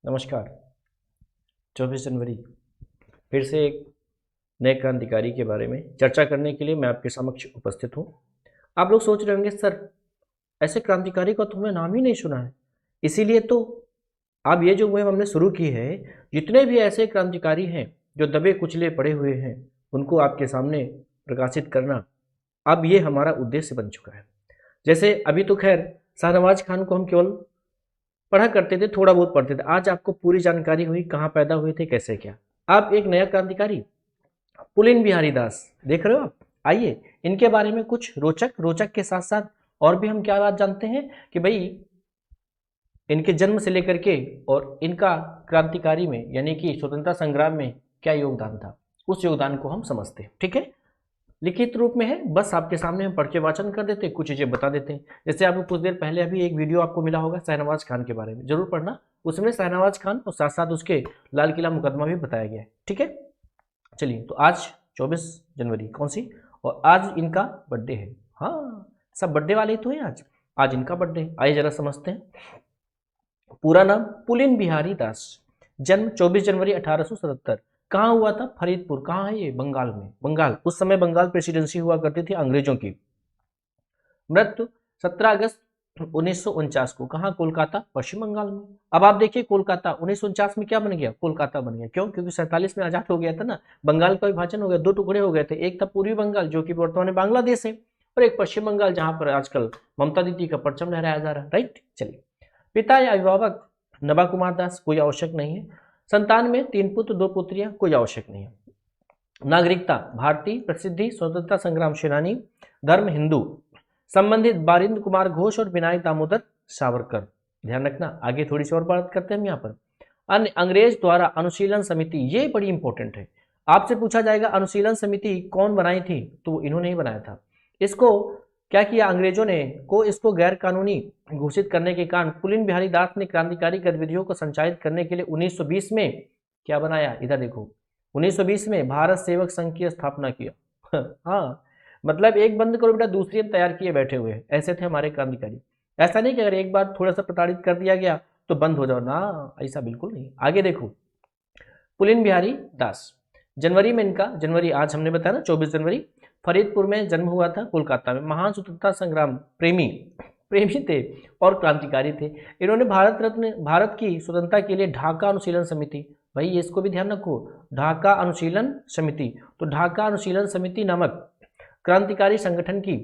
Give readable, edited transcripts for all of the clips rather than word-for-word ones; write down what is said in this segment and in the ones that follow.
नमस्कार। 24 जनवरी फिर से एक नए क्रांतिकारी के बारे में चर्चा करने के लिए मैं आपके समक्ष उपस्थित हूँ। आप लोग सोच रहे होंगे सर ऐसे क्रांतिकारी का तो हमने नाम ही नहीं सुना है, इसीलिए तो अब ये जो मुहिम हमने शुरू की है, जितने भी ऐसे क्रांतिकारी हैं जो दबे कुचले पड़े हुए हैं उनको आपके सामने प्रकाशित करना अब ये हमारा उद्देश्य बन चुका है। जैसे अभी तो खैर शाहनवाज खान को हम केवल पढ़ा करते थे, थोड़ा बहुत पढ़ते थे। आज आपको पूरी जानकारी हुई कहाँ पैदा हुए थे, कैसे क्या। अब एक नया क्रांतिकारी पुलिन बिहारी दास देख रहे हो आप। आइए इनके बारे में कुछ रोचक रोचक के साथ साथ और भी हम क्या बात जानते हैं कि भाई इनके जन्म से लेकर के और इनका क्रांतिकारी में यानी कि स्वतंत्रता संग्राम में क्या योगदान था, उस योगदान को हम समझते हैं। ठीक है, लिखित रूप में है, बस आपके सामने हम पढ़ के वाचन कर देते हैं, कुछ चीज़ें बता देते हैं। जैसे आपको कुछ देर पहले अभी एक वीडियो आपको मिला होगा शाहनवाज खान के बारे में, जरूर पढ़ना। उसमें शाहनवाज खान और साथ साथ उसके लाल किला मुकदमा भी बताया गया है। ठीक है, चलिए तो आज 24 जनवरी कौन सी, और आज इनका बर्थडे है। हाँ, सब बर्थडे वाले ही तो हैं आज इनका बर्थडे। आइए जरा समझते हैं। पूरा नाम पुलिन बिहारी दास, जन्म 24 जनवरी 1877। कहाँ हुआ था? फरीदपुर। कहाँ है ये? बंगाल में। बंगाल, उस समय बंगाल प्रेसिडेंसी हुआ करती थी अंग्रेजों की। मृत्यु 17 अगस्त 1949 को। कहाँ? कोलकाता, पश्चिम बंगाल में। अब आप देखिए कोलकाता 1949 में क्या बन गया? कोलकाता बन गया। क्यों? क्योंकि 47 में आजाद हो गया था ना, बंगाल का विभाजन हो गया, दो टुकड़े हो गए थे। एक था पूर्वी बंगाल जो कि वर्तमान में बांग्लादेश है, और एक पश्चिम बंगाल जहां पर आजकल ममता दीदी का परचम लहराया जा रहा है। राइट, चलिए। पिता या अभिभावक नबा कुमार दास, कोई आवश्यक नहीं है। संतान में 3 पुत्र 2 पुत्रियां, कोई आवश्यक नहीं है। नागरिकता भारतीय, प्रसिद्धि स्वतंत्रता संग्राम सेनानी, धर्म हिंदू, संबंधित बारिंद्र कुमार घोष और विनायक दामोदर सावरकर। ध्यान रखना, आगे थोड़ी सी और बात करते हैं हम यहाँ पर। अन्य अंग्रेज द्वारा अनुशीलन समिति, ये बड़ी इंपॉर्टेंट है। आपसे पूछा जाएगा अनुशीलन समिति कौन बनाई थी, तो इन्होंने ही बनाया था। इसको क्या किया अंग्रेजों ने, इसको गैर कानूनी घोषित करने के कारण पुलिन बिहारी दास ने क्रांतिकारी गतिविधियों को संचालित करने के लिए 1920 में क्या बनाया, इधर देखो, 1920 में भारत सेवक संघ की स्थापना किया। हाँ, मतलब एक बंद करो बेटा दूसरी हम तैयार किए बैठे हुए हैं, ऐसे थे हमारे क्रांतिकारी। ऐसा नहीं कि अगर एक बार थोड़ा सा प्रताड़ित कर दिया गया तो बंद हो जाओ ना, ऐसा बिल्कुल नहीं। आगे देखो, पुलिन बिहारी दास, जनवरी में इनका, जनवरी आज हमने बताया ना 24 जनवरी, फरीदपुर में जन्म हुआ था, कोलकाता में। महान स्वतंत्रता संग्राम प्रेमी प्रेमी थे और क्रांतिकारी थे। इन्होंने भारत रत्न, भारत की स्वतंत्रता के लिए ढाका अनुशीलन समिति, भाई इसको भी ध्यान रखो, ढाका अनुशीलन समिति, तो ढाका अनुशीलन समिति नामक क्रांतिकारी संगठन की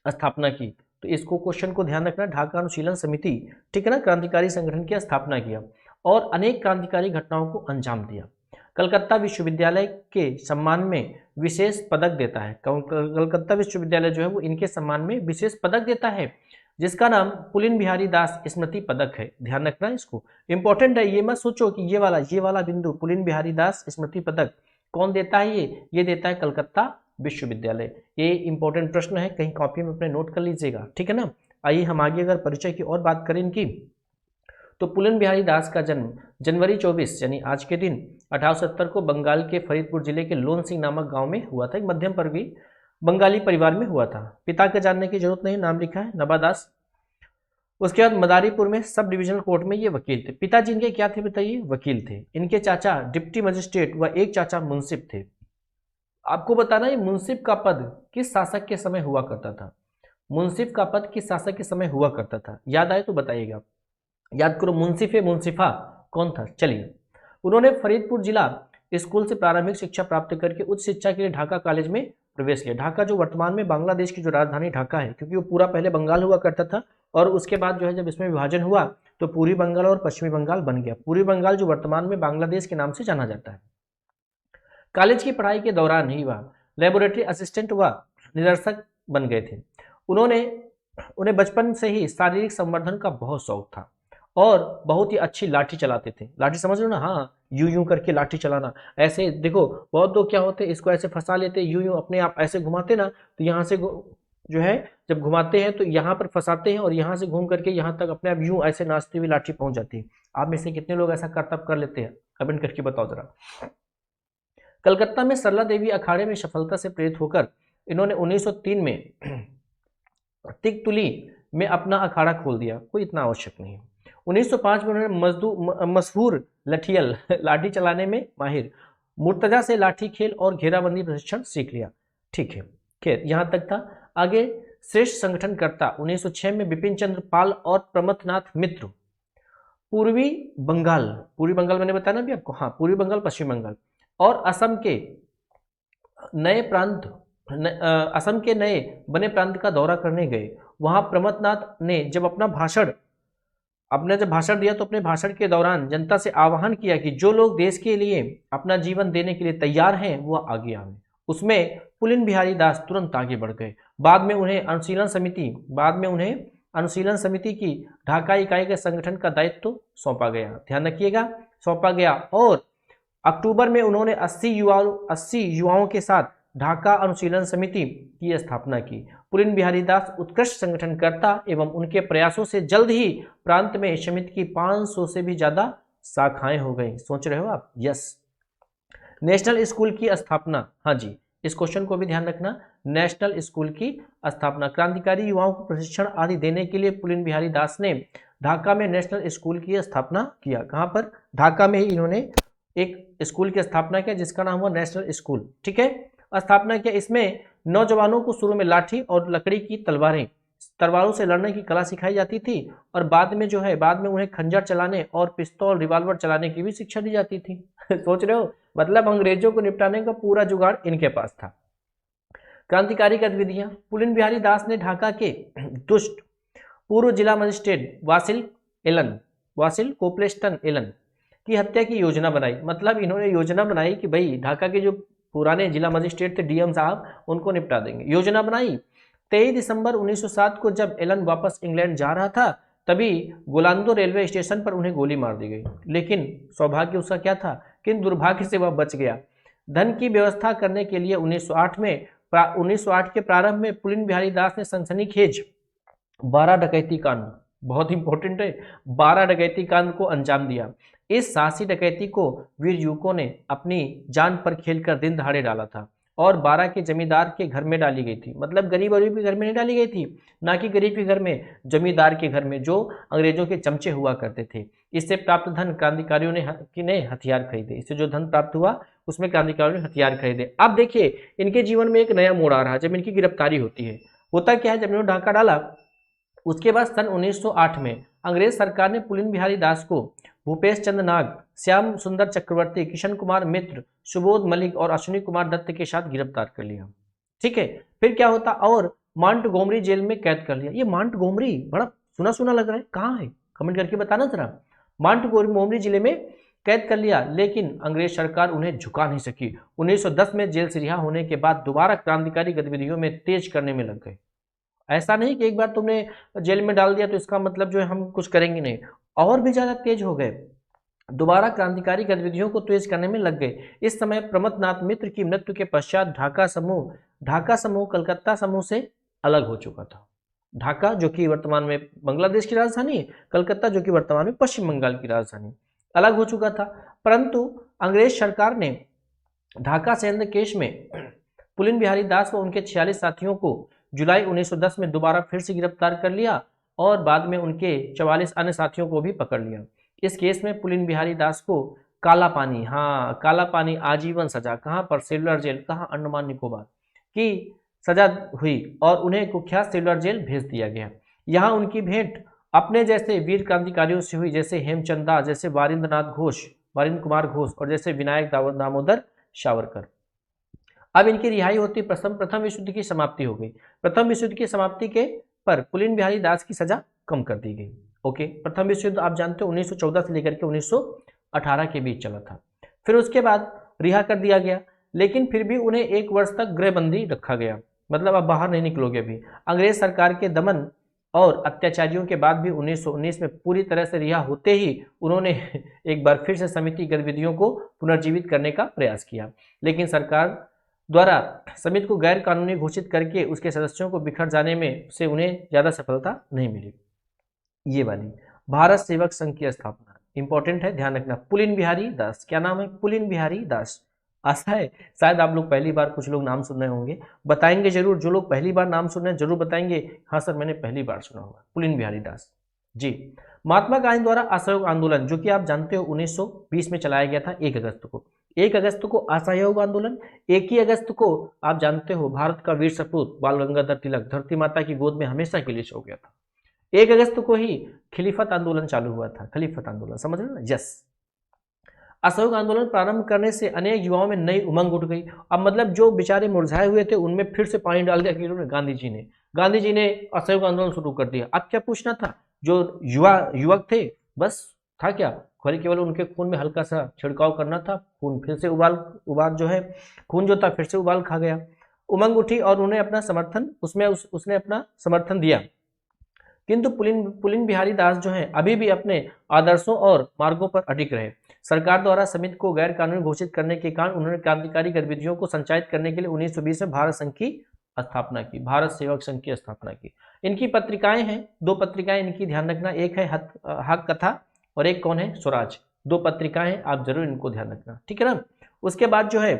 स्थापना की। तो इसको क्वेश्चन को ध्यान रखना, ढाका अनुशीलन समिति, ठीक है ना, क्रांतिकारी संगठन की स्थापना किया और अनेक क्रांतिकारी घटनाओं को अंजाम दिया। कलकत्ता विश्वविद्यालय के सम्मान में विशेष पदक देता है। कलकत्ता विश्वविद्यालय जो है वो इनके सम्मान में विशेष पदक देता है, जिसका नाम पुलिन बिहारी दास स्मृति पदक है। ध्यान रखना, इसको इंपॉर्टेंट है। ये मत सोचो कि ये वाला बिंदु पुलिन बिहारी दास स्मृति पदक कौन देता है, ये देता है कलकत्ता विश्वविद्यालय। ये इंपॉर्टेंट प्रश्न है, कहीं कॉपी में अपने नोट कर लीजिएगा, ठीक है ना। आइए हम आगे अगर परिचय की और बात करें इनकी, तो पुलिन बिहारी दास का जन्म जनवरी 24 यानी आज के दिन 1870 को बंगाल के फरीदपुर जिले के लोन सिंह नामक गांव में हुआ था। एक मध्यम वर्गीय बंगाली परिवार में हुआ था। पिता के जानने की जरूरत नहीं, नाम लिखा है नबा दास। उसके बाद मदारीपुर में सब डिविजनल कोर्ट में ये वकील थे। पिताजी इनके क्या थे बताइए? वकील थे। इनके चाचा डिप्टी मजिस्ट्रेट व एक चाचा मुंसिफ थे। आपको बताना ये मुंसिफ का पद किस शासक के समय हुआ करता था, मुंसिफ का पद किस शासक के समय हुआ करता था, याद आए तो बताइएगा। याद करो, मुंसिफ मुंसिफा कौन था। चलिए, उन्होंने फरीदपुर जिला स्कूल से प्रारंभिक शिक्षा प्राप्त करके उच्च शिक्षा के लिए ढाका कॉलेज में प्रवेश किया। ढाका जो वर्तमान में बांग्लादेश की जो राजधानी ढाका है, क्योंकि वो पूरा पहले बंगाल हुआ करता था और उसके बाद जो है जब इसमें विभाजन हुआ तो पूर्वी बंगाल और पश्चिमी बंगाल बन गया। पूर्वी बंगाल जो वर्तमान में बांग्लादेश के नाम से जाना जाता है। कॉलेज की पढ़ाई के दौरान ही वह लेबोरेटरी असिस्टेंट व निदेशक बन गए थे। उन्हें बचपन से ही शारीरिक संवर्धन का बहुत शौक था और बहुत ही अच्छी लाठी चलाते थे। लाठी समझ लो ना, हाँ, यूं यूं करके लाठी चलाना। ऐसे देखो, बहुत लोग क्या होते हैं, इसको ऐसे फंसा लेते, यूं यूं अपने आप ऐसे घुमाते ना, तो यहाँ से जो है जब घुमाते हैं तो यहाँ पर फंसाते हैं और यहाँ से घूम करके यहाँ तक अपने आप यूं ऐसे नाचती हुई लाठी पहुंच जाती है। आप में से कितने लोग ऐसा करतब कर लेते हैं, कमेंट करके बताओ जरा। कलकत्ता में सरला देवी अखाड़े में सफलता से प्रेरित होकर इन्होंने 1903 में तिकतुली में अपना अखाड़ा खोल दिया। कोई इतना आवश्यक नहीं है। 1905 में उन्होंने मशहूर लठियल लाठी चलाने में माहिर मुर्तजा से लाठी खेल और घेराबंदी प्रशिक्षण सीख लिया। ठीक है, खैर यहां तक था। आगे श्रेष्ठ संगठनकर्ता 1906 में बिपिन चंद्र पाल और प्रमथनाथ मित्र। पूर्वी बंगाल मैंने बताया ना अभी आपको, हाँ पूर्वी बंगाल, पश्चिम बंगाल और असम के नए बने प्रांत का दौरा करने गए। वहां प्रमथनाथ ने जब भाषण दिया तो अपने भाषण के दौरान जनता से आह्वान किया कि जो लोग देश के लिए अपना जीवन देने के लिए तैयार हैं वह आगे आवे। उसमें पुलिन बिहारी दास तुरंत आगे बढ़ गए। बाद में उन्हें अनुशीलन समिति की ढाका इकाई के संगठन का दायित्व सौंपा गया, ध्यान रखिएगा, सौंपा गया। और अक्टूबर में उन्होंने 80 युवाओं के साथ ढाका अनुशीलन समिति की स्थापना की। पुलिन बिहारी दास उत्कृष्ट संगठनकर्ता एवं उनके प्रयासों से जल्द ही प्रांत में समिति की 500 से भी ज्यादा शाखाएं हो गई। सोच रहे हो आप? यस। नेशनल स्कूल की स्थापना, हाँ जी, इस क्वेश्चन को भी ध्यान रखना। नेशनल स्कूल की स्थापना, क्रांतिकारी युवाओं को प्रशिक्षण आदि देने के लिए पुलिन बिहारी दास ने ढाका में नेशनल स्कूल की स्थापना किया। कहां पर? ढाका में ही इन्होंने एक स्कूल की स्थापना किया जिसका नाम हुआ नेशनल स्कूल। ठीक है, स्थापना किया। इसमें नौजवानों को शुरू में लाठी और लकड़ी की तलवारों से लड़ने की कला सिखाई जाती थी और बाद में उन्हें खंजर चलाने और पिस्तौल रिवॉल्वर चलाने की भी शिक्षा दी जाती थी। सोच रहे हो, मतलब अंग्रेजों को निपटाने का पूरा जुगाड़ इनके पास था। क्रांतिकारी गतिविधियां, पुलिन बिहारी दास ने ढाका के दुष्ट पूर्व जिला मजिस्ट्रेट वासिल कोपलेस्टन एलन की हत्या की योजना बनाई। मतलब इन्होंने योजना बनाई कि भाई ढाका के जो पुराने जिला मजिस्ट्रेट थे, डीएम साहब, उनको निपटा देंगे। योजना बनाई। 23 दिसंबर 1907 को जब एलन वापस इंग्लैंड जा रहा था तभी गोलांदो रेलवे स्टेशन पर उन्हें गोली मार दी गई। लेकिन सौभाग्य उसका क्या था, किंतु दुर्भाग्य से वह बच गया। धन की व्यवस्था करने के लिए 1908 के प्रारंभ में पुलिन बिहारी दास ने सनसनीखेज 12 डकैती कांड, बहुत इंपॉर्टेंट है, 12 डकैती कांड को अंजाम दिया। इस साहसी डकैती को वीर युवकों ने अपनी जान पर खेलकर दिन दहाड़े डाला था और 12 के जमींदार के घर में डाली गई थी। मतलब गरीब के घर में नहीं डाली गई थी, ना कि गरीब के घर में, जमींदार के घर में, जो अंग्रेजों के चमचे हुआ करते थे। इससे प्राप्त धन क्रांतिकारियों ने हथियार खरीदे। इससे जो धन प्राप्त हुआ उसमें क्रांतिकारियों ने हथियार खरीदे। अब देखिए इनके जीवन में एक नया मोड़ आ रहा है जब इनकी गिरफ्तारी होती है। होता क्या है, जब इन्होंने ढाका डाला उसके बाद सन 1908 में अंग्रेज सरकार ने पुलिन बिहारी दास को भूपेश चंद्र नाग, श्याम सुंदर चक्रवर्ती, किशन कुमार मित्र, सुबोध मलिक और अश्विनी कुमार दत्त के साथ गिरफ्तार कर लिया। ठीक है, फिर क्या होता, और मांटगोमरी जेल में कैद कर लिया। ये मांटगोमरी बड़ा सुना सुना लग रहा है, कहाँ है, कमेंट करके बताना जरा। मांटगोमरी जिले में कैद कर लिया, लेकिन अंग्रेज सरकार उन्हें झुका नहीं सकी। 1910 में जेल से रिहा होने के बाद दोबारा क्रांतिकारी गतिविधियों में तेज करने में लग गए। ऐसा नहीं कि एक बार तुमने जेल में डाल दिया तो इसका मतलब जो है हम कुछ करेंगे नहीं, और भी ज्यादा तेज हो गए। दोबारा क्रांतिकारी गतिविधियों को तेज करने में लग गए। इस समय प्रमथनाथ मित्र की मृत्यु के पश्चात ढाका समूह कलकत्ता समूह से अलग हो चुका था। ढाका जो कि वर्तमान में बांग्लादेश की राजधानी है, कलकत्ता जो कि वर्तमान में पश्चिम बंगाल की राजधानी, अलग हो चुका था। परंतु अंग्रेज सरकार ने ढाका सैन्य केस में पुलिन बिहारी दास व उनके 46 साथियों को जुलाई 1910 में दोबारा फिर से गिरफ्तार कर लिया और बाद में उनके 44 अन्य साथियों को भी पकड़ लिया। इस केस में पुलिन बिहारी दास को काला पानी आजीवन सजा, कहां पर, सेलुलर जेल, कहां, अंडमान निकोबार की सजा हुई और उन्हें कुख्यात सेलुलर जेल भेज दिया गया। यहां उनकी भेंट अपने जैसे वीर क्रांतिकारियों से हुई, जैसे हेमचंद दास, जैसे वारिंद्र कुमार घोष और जैसे विनायक दामोदर सावरकर। अब इनकी रिहाई होती, प्रथम विश्व युद्ध की समाप्ति हो गई। प्रथम विश्व युद्ध की समाप्ति के पर पुलिन बिहारी दास की सजा कम कर दी गई। ओके, प्रथम विश्व युद्ध आप जानते हो 1914 से लेकर के 1918 के बीच चला था। फिर उसके बाद रिहा कर दिया गया, लेकिन फिर भी उन्हें 1 वर्ष तक गृहबंदी रखा गया। मतलब अब बाहर नहीं निकलोगे। भी अंग्रेज सरकार के दमन और अत्याचारियों के बाद भी 1919 में पूरी तरह से रिहा होते ही उन्होंने एक बार फिर से समिति गतिविधियों को पुनर्जीवित करने का प्रयास किया, लेकिन सरकार द्वारा समिति को गैर कानूनी घोषित करके उसके सदस्यों को बिखर जाने में से उन्हें ज्यादा सफलता नहीं मिली। ये वाली भारत सेवक संघ की स्थापना इंपॉर्टेंट है, ध्यान रखना। पुलिन बिहारी दास, क्या नाम है, पुलिन बिहारी दास। आशा है शायद आप लोग पहली बार, कुछ लोग नाम सुन रहे होंगे, बताएंगे जरूर। जो लोग पहली बार नाम सुन रहे हैं जरूर बताएंगे, हाँ सर मैंने पहली बार सुना होगा पुलिन बिहारी दास। जी, महात्मा गांधी द्वारा असहयोग आंदोलन, जो कि आप जानते हो 1920 में चलाया गया था 1 अगस्त को। 1 अगस्त को असहयोग आंदोलन, 1 ही अगस्त को आप जानते हो भारत का वीर सपूत बाल गंगाधर तिलक धरती माता की गोद में हमेशा के लिए सो गया था। 1 अगस्त को ही खिलाफत आंदोलन चालू हुआ था, खिलाफत आंदोलन, समझ रहे ना? यस। असहयोग आंदोलन प्रारंभ करने से अनेक युवाओं में नई उमंग उठ गई। अब मतलब जो बेचारे मुरझाए हुए थे उनमें फिर से पानी डाल दिया कि इन्होंने गांधी जी ने असहयोग आंदोलन शुरू कर दिया। अब क्या पूछना था, जो युवक थे, बस था क्या, केवल उनके खून में हल्का सा छिड़काव करना था, खून फिर से उबाल जो है, खून जो था फिर से उबाल खा गया। उमंग उठी और उन्हें अपना समर्थन उसने अपना समर्थन दिया। किंतु पुलिन बिहारी दास जो है अभी भी अपने आदर्शों और मार्गों पर अडिग रहे। सरकार द्वारा समिति को गैर कानूनी घोषित करने के कारण उन्होंने क्रांतिकारी गतिविधियों को संचालित करने के लिए 1920 में भारत संघ की स्थापना की, भारत सेवक संघ की स्थापना की। इनकी पत्रिकाएं हैं, 2 पत्रिकाएं इनकी ध्यान रखना, एक है हक कथा और एक कौन है, स्वराज। 2 पत्रिकाएं हैं, आप जरूर इनको ध्यान रखना, ठीक है ना। उसके बाद जो है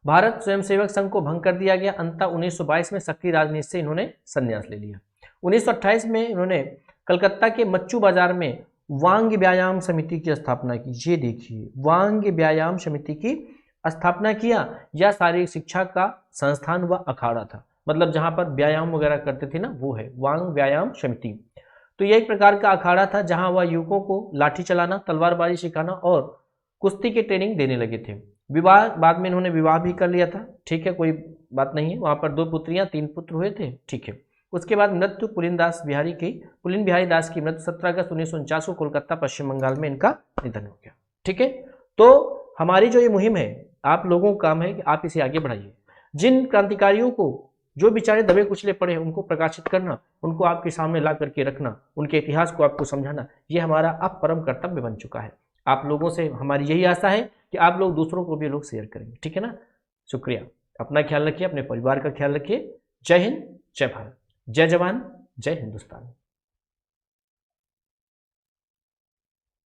भारत स्वयंसेवक संघ को भंग कर दिया गया। अंततः 1922 में सक्रिय राजनीति से इन्होंने संन्यास ले लिया। 1928 में इन्होंने कलकत्ता के मच्चू बाजार में वांग व्यायाम समिति की स्थापना की। ये देखिए, वांग व्यायाम समिति की स्थापना किया। यह शारीरिक शिक्षा का संस्थान व अखाड़ा था, मतलब जहां पर व्यायाम वगैरह करते थे ना, वो है वांग व्यायाम समिति। तो यह एक प्रकार का अखाड़ा था जहां वह युवकों को लाठी चलाना, तलवारबाजी सिखाना और कुश्ती की ट्रेनिंग देने लगे थे। विवाह, बाद में इन्होंने विवाह भी कर लिया था, ठीक है, कोई बात नहीं है। वहां पर 2 पुत्रियां 3 पुत्र हुए थे, ठीक है। उसके बाद मृत्यु पुलिन बिहारी दास की मृत्यु 17 अगस्त 1949 को कोलकाता पश्चिम बंगाल में इनका निधन हो गया, ठीक है। तो हमारी जो ये मुहिम है, आप लोगों का काम है कि आप इसे आगे बढ़ाइए। जिन क्रांतिकारियों को, जो बेचारे दबे कुचले पड़े, उनको प्रकाशित करना, उनको आपके सामने ला करके रखना, उनके इतिहास को आपको समझाना, ये हमारा अब परम कर्तव्य बन चुका है। आप लोगों से हमारी यही आशा है कि आप लोग दूसरों को भी लोग शेयर करेंगे, ठीक है ना। शुक्रिया, अपना ख्याल रखिए, अपने परिवार का ख्याल रखिए। जय हिंद, जय भारत, जय जवान, जय हिंदुस्तान।